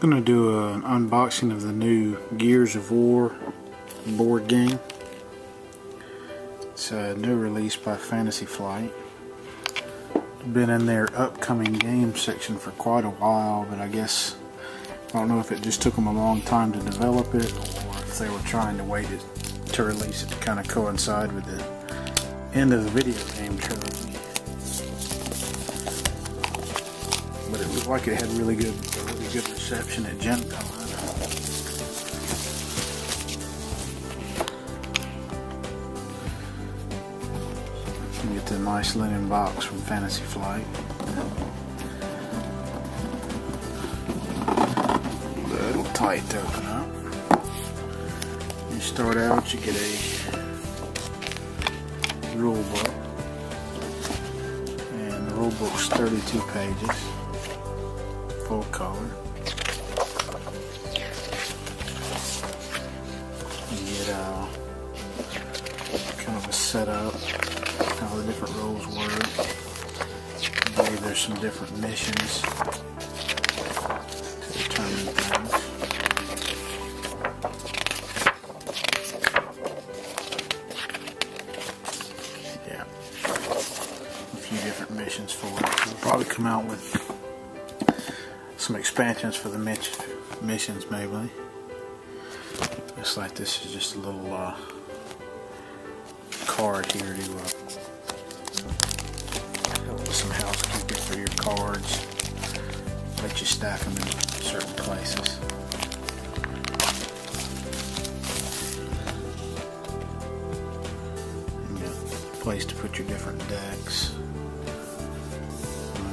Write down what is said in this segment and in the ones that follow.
I'm going to do an unboxing of the new Gears of War board game. It's a new release by Fantasy Flight. Been in their upcoming game section for quite a while, but I guess I don't know if it just took them a long time to develop it, or if they were trying to wait to release it to kind of coincide with the end of the video game trilogy. But it looked like it had really good reception at Gen Con. You get the nice linen box from Fantasy Flight. A little tight to open up. You start out, you get a rule book, and the rule book's 32 pages, full color. You get kind of a setup, how the different rules work. I believe there's some different missions to determine things. Yeah, a few different missions for it. We'll probably come out with some expansions for the missions, maybe. Looks like this is just a little card here to help with some housekeeping for your cards. Let you stack them in certain places. You got a place to put your different decks.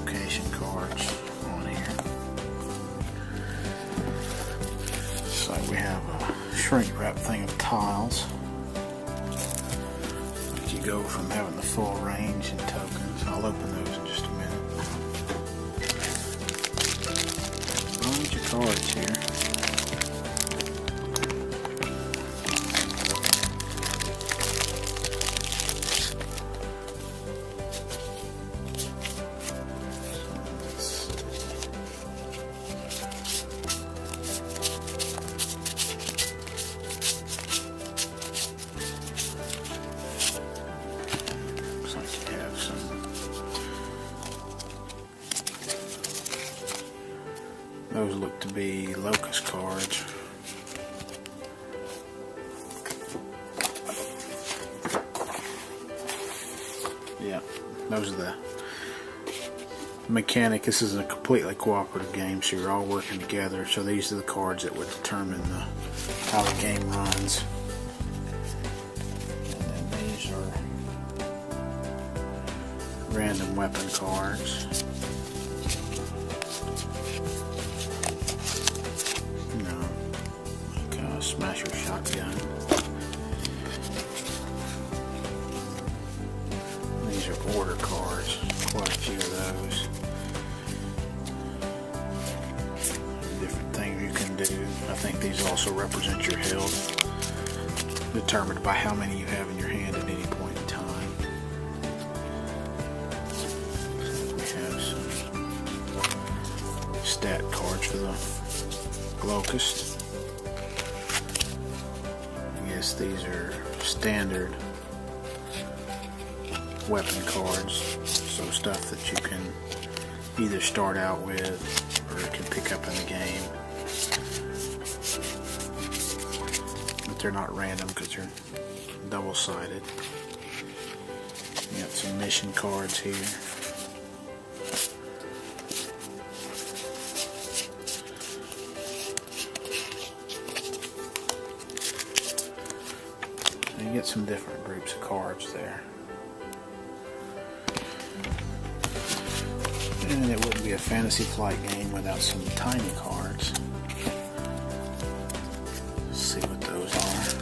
Location cards on here. Looks like we have a shrink wrap thing of tiles. You go from having the full range and tokens. I'll open those in just a minute. A bunch of cards here. Those look to be locust cards. Yeah, those are the mechanic. This is a completely cooperative game, so you're all working together. So these are the cards that would determine how the game runs. And then these are random weapon cards. Smash your shotgun. These are order cards, quite a few of those. Different things you can do. I think these also represent your health, determined by how many you have in your hand at any point in time. We have some stat cards for the locust. These are standard weapon cards, so stuff that you can either start out with or you can pick up in the game. But they're not random because they're double-sided. You got some mission cards here. You get some different groups of cards there. And it wouldn't be a Fantasy Flight game without some tiny cards. Let's see what those are.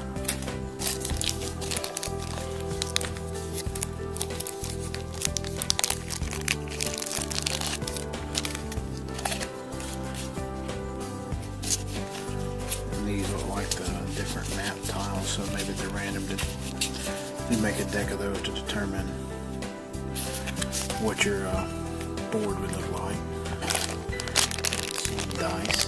And these look like the different map tiles, so maybe they're random. You make a deck of those to determine what your board would look like. Some dice.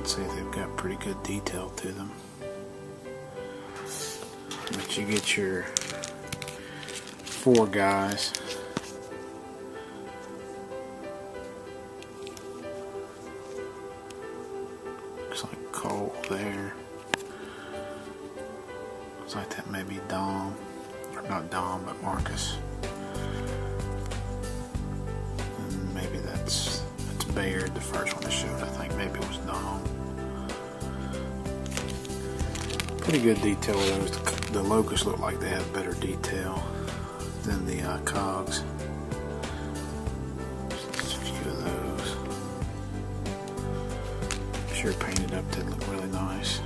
Let's see, they've got pretty good detail to them. But you get your 4 guys. Looks like Cole there. Looks like that may be Dom. Or not Dom, but Marcus. And maybe that's Baird, the first one that showed. I think maybe it was Dom. Pretty good detail with those. The Locusts look like they have better detail than the cogs. Just a few of those. Sure, painted up did look really nice.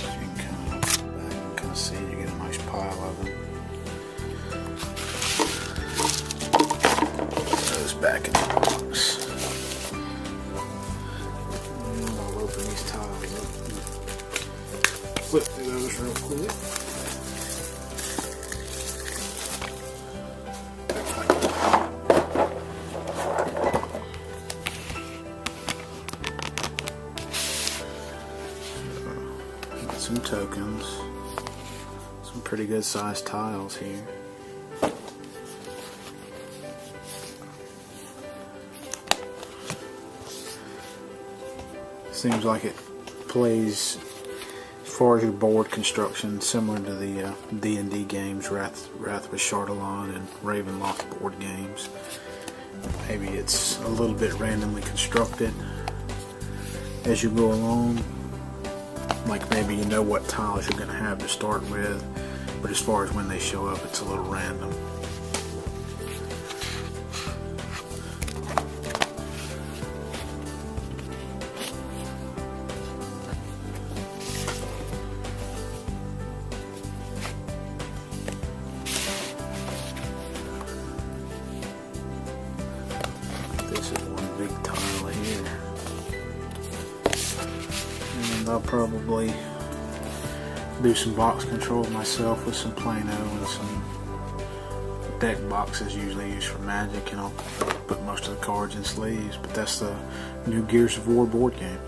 You can kind of see, you get a nice pile of them. Those back in the box. And I'll open these tiles up and flip through those real quick. Got some tokens. Some pretty good sized tiles here. Seems like it plays, as far as your board construction, similar to the D&D games, Wrath with Chardalon and Ravenloft board games. Maybe it's a little bit randomly constructed as you go along. Like maybe you know what tiles you're going to have to start with, but as far as when they show up, it's a little random. This is one big tile here. And I'll probably do some box control myself with some Plano and some deck boxes usually used for Magic, and I'll put most of the cards in sleeves. But that's the new Gears of War board game.